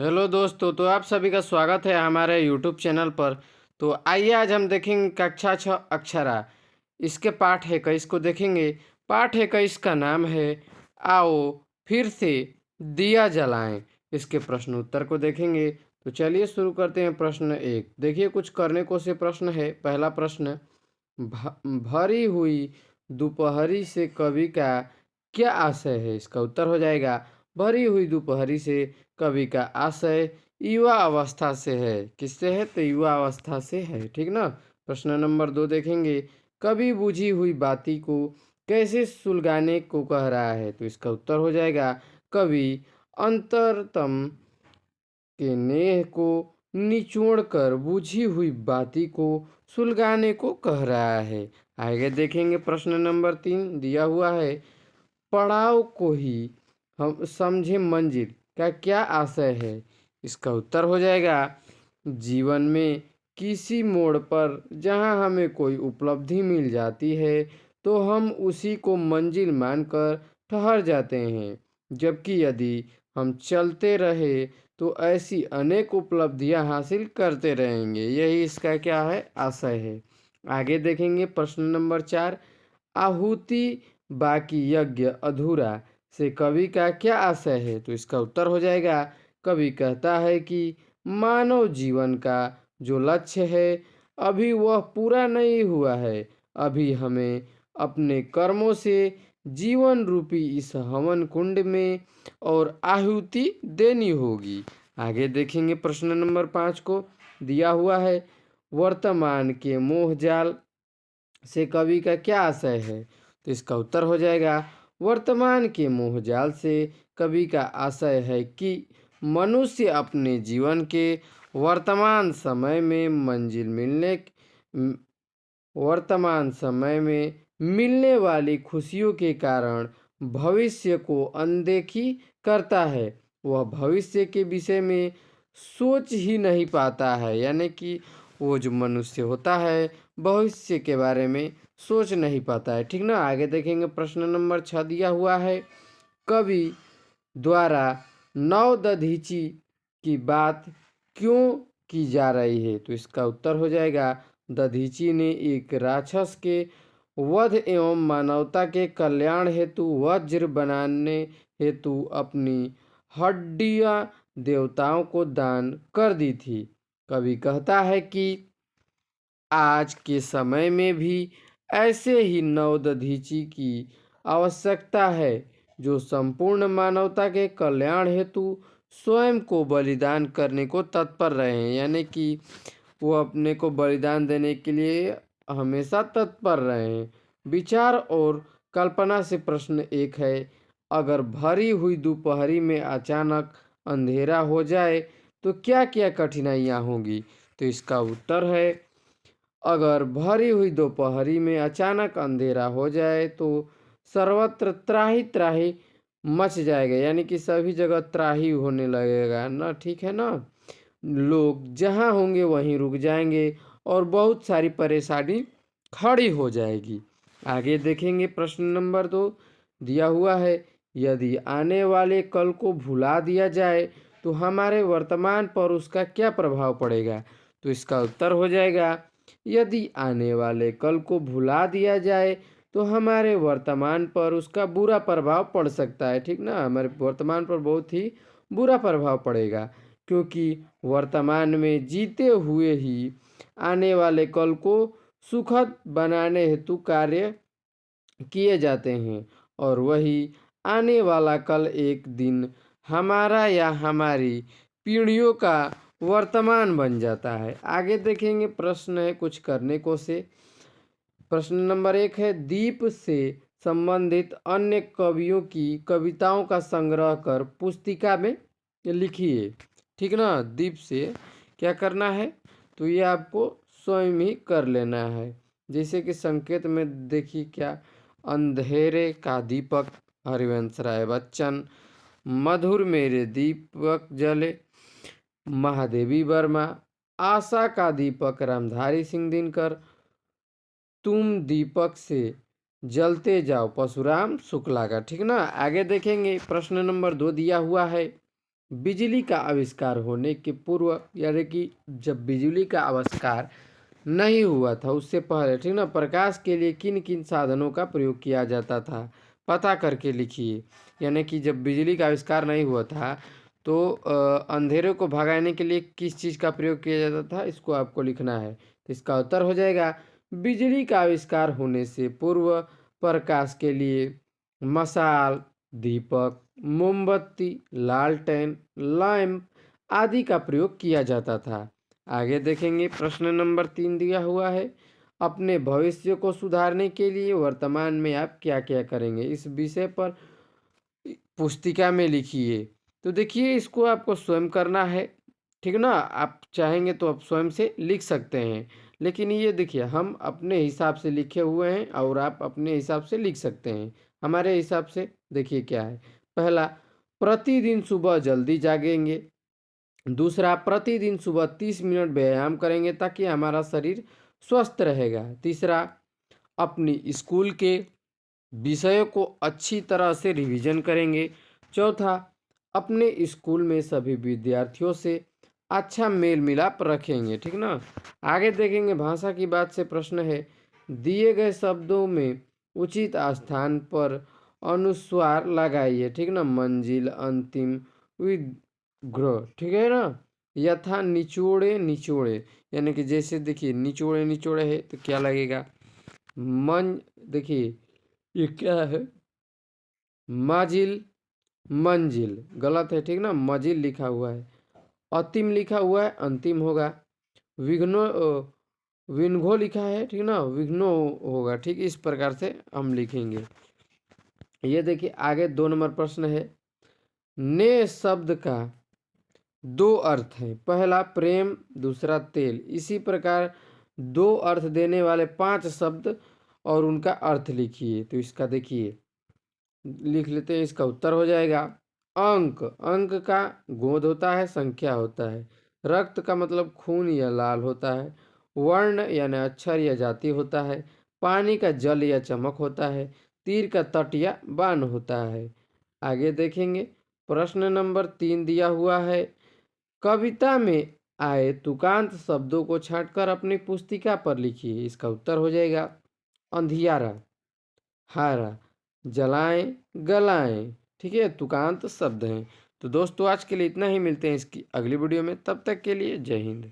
Hello दोस्तों, तो आप सभी का स्वागत है हमारे यूट्यूब चैनल पर। तो आइए आज हम देखेंगे कक्षा 6 अक्षरा। इसके पाठ 21 को देखेंगे। पाठ 21 का नाम है आओ फिर से दिया जलाएं। इसके प्रश्न उत्तर को देखेंगे। तो चलिए शुरू करते हैं। प्रश्न 1 देखिए, कुछ करने को से प्रश्न है। पहला प्रश्न, भरी हुई दोपहरी से कवि का क्या आशय है? इसका उत्तर हो जाएगा भरी हुई दोपहरी से कवि का आशय युवा अवस्था से है। किससे है? तो युवा अवस्था से है। ठीक ना। प्रश्न नंबर 2 देखेंगे, कवि बुझी हुई बाती को कैसे सुलगाने को कह रहा है? तो इसका उत्तर हो जाएगा कवि अंतरतम के नेह को निचोड़ कर बुझी हुई बाती को सुलगाने को कह रहा है। आगे देखेंगे। प्रश्न नंबर 3 दिया हुआ है, पड़ाव को ही हम समझे मंजिल का क्या आशय है? इसका उत्तर हो जाएगा जीवन में किसी मोड़ पर जहाँ हमें कोई उपलब्धि मिल जाती है तो हम उसी को मंजिल मानकर ठहर जाते हैं, जबकि यदि हम चलते रहे तो ऐसी अनेक उपलब्धियां हासिल करते रहेंगे। यही इसका क्या है? आशय है। आगे देखेंगे। प्रश्न नंबर 4, आहुति बाकी यज्ञ अधूरा से कवि का क्या आशय है? तो इसका उत्तर हो जाएगा कवि कहता है कि मानव जीवन का जो लक्ष्य है अभी वह पूरा नहीं हुआ है। अभी हमें अपने कर्मों से जीवन रूपी इस हवन कुंड में और आहुति देनी होगी। आगे देखेंगे। प्रश्न नंबर 5 को दिया हुआ है, वर्तमान के मोहजाल से कवि का क्या आशय है? तो इसका उत्तर हो जाएगा वर्तमान के मोहजाल से कवि का आशय है कि मनुष्य अपने जीवन के वर्तमान समय में मंजिल मिलने वर्तमान समय में मिलने वाली खुशियों के कारण भविष्य को अनदेखी करता है। वह भविष्य के विषय में सोच ही नहीं पाता है। यानी कि वो जो मनुष्य होता है भविष्य के बारे में सोच नहीं पाता है। ठीक ना। आगे देखेंगे। प्रश्न नंबर 6 दिया हुआ है, कवि द्वारा नव दधीची की बात क्यों की जा रही है? तो इसका उत्तर हो जाएगा दधीची ने एक राक्षस के वध एवं मानवता के कल्याण हेतु वज्र बनाने हेतु अपनी हड्डियां देवताओं को दान कर दी थी। कवि कहता है कि आज के समय में भी ऐसे ही नवदधीची की आवश्यकता है जो संपूर्ण मानवता के कल्याण हेतु स्वयं को बलिदान करने को तत्पर रहे हैं। यानी कि वो अपने को बलिदान देने के लिए हमेशा तत्पर रहे हैं। विचार और कल्पना से प्रश्न 1 है, अगर भरी हुई दोपहरी में अचानक अंधेरा हो जाए तो क्या क्या कठिनाइयाँ होंगी? तो इसका उत्तर है, अगर भरी हुई दोपहरी में अचानक अंधेरा हो जाए तो सर्वत्र त्राही त्राही मच जाएगा। यानी कि सभी जगह त्राही होने लगेगा ना। ठीक है ना। लोग जहाँ होंगे वहीं रुक जाएंगे और बहुत सारी परेशानी खड़ी हो जाएगी। आगे देखेंगे। प्रश्न नंबर 2 दिया हुआ है, यदि आने वाले कल को भुला दिया जाए तो हमारे वर्तमान पर उसका क्या प्रभाव पड़ेगा? तो इसका उत्तर हो जाएगा, यदि आने वाले कल को भुला दिया जाए तो हमारे वर्तमान पर उसका बुरा प्रभाव पड़ सकता है। ठीक ना। हमारे वर्तमान पर बहुत ही बुरा प्रभाव पड़ेगा, क्योंकि वर्तमान में जीते हुए ही आने वाले कल को सुखद बनाने हेतु कार्य किए जाते हैं और वही आने वाला कल एक दिन हमारा या हमारी पीढ़ियों का वर्तमान बन जाता है। आगे देखेंगे। प्रश्न है कुछ करने को से। प्रश्न नंबर 1 है, दीप से संबंधित अन्य कवियों की कविताओं का संग्रह कर पुस्तिका में लिखिए। ठीक ना। दीप से क्या करना है? तो ये आपको स्वयं ही कर लेना है। जैसे कि संकेत में देखिए क्या, अंधेरे का दीपक हरिवंश राय बच्चन, मधुर मेरे दीपक जले महादेवी वर्मा, आशा का दीपक रामधारी सिंह दिनकर, तुम दीपक से जलते जाओ परशुराम शुक्ला का। ठीक ना। आगे देखेंगे। प्रश्न नंबर 2 दिया हुआ है, बिजली का आविष्कार होने के पूर्व, यानी कि जब बिजली का आविष्कार नहीं हुआ था उससे पहले, ठीक ना, प्रकाश के लिए किन किन साधनों का प्रयोग किया जाता था, पता करके लिखिए। यानी कि जब बिजली का आविष्कार नहीं हुआ था तो अंधेरे को भगाने के लिए किस चीज़ का प्रयोग किया जाता था, इसको आपको लिखना है। तो इसका उत्तर हो जाएगा, बिजली का आविष्कार होने से पूर्व प्रकाश के लिए मशाल, दीपक, मोमबत्ती, लालटेन, लैंप आदि का प्रयोग किया जाता था। आगे देखेंगे, प्रश्न नंबर 3 दिया हुआ है, अपने भविष्य को सुधारने के लिए वर्तमान में आप क्या क्या करेंगे, इस विषय पर पुस्तिका में लिखिए। तो देखिए, इसको आपको स्वयं करना है, ठीक ना। आप चाहेंगे तो आप स्वयं से लिख सकते हैं, लेकिन ये देखिए हम अपने हिसाब से लिखे हुए हैं और आप अपने हिसाब से लिख सकते हैं। हमारे हिसाब से देखिए क्या है। पहला, प्रतिदिन सुबह जल्दी जागेंगे। दूसरा, प्रतिदिन सुबह 30 मिनट व्यायाम करेंगे ताकि हमारा शरीर स्वस्थ रहेगा। तीसरा, अपनी स्कूल के विषयों को अच्छी तरह से रिवीजन करेंगे। चौथा, अपने स्कूल में सभी विद्यार्थियों से अच्छा मेल मिलाप रखेंगे, ठीक ना। आगे देखेंगे, भाषा की बात से प्रश्न है, दिए गए शब्दों में उचित स्थान पर अनुस्वार लगाइए, ठीक ना। मंजिल, अंतिम, विग्रह, ठीक है ना। यथा, निचोड़े निचोड़े, यानी कि जैसे देखिए निचोड़े निचोड़े है तो क्या लगेगा, मन, देखिए ये क्या है, माजिल, मंजिल, गलत है, ठीक ना, मजिल लिखा हुआ है। अतिम लिखा हुआ है, अंतिम होगा। विघ्नो विनघो लिखा है, ठीक ना, विघ्नो होगा, ठीक। इस प्रकार से हम लिखेंगे। ये देखिए आगे 2 नंबर प्रश्न है, ने शब्द का 2 अर्थ हैं, पहला प्रेम, दूसरा तेल। इसी प्रकार 2 अर्थ देने वाले 5 शब्द और उनका अर्थ लिखिए। तो इसका देखिए लिख लेते हैं, इसका उत्तर हो जाएगा अंक। अंक का गोद होता है, संख्या होता है। रक्त का मतलब खून या लाल होता है। वर्ण यानी अक्षर या जाति होता है। पानी का जल या चमक होता है। तीर का तट या बाण होता है। आगे देखेंगे, प्रश्न नंबर 3 दिया हुआ है, कविता में आए तुकांत शब्दों को छांटकर अपनी पुस्तिका पर लिखिए। इसका उत्तर हो जाएगा अंधियारा, हारा, जलाएं, गलाएं, ठीक है, तुकांत शब्द हैं। तो दोस्तों आज के लिए इतना ही, मिलते हैं इसकी अगली वीडियो में, तब तक के लिए जय हिंद।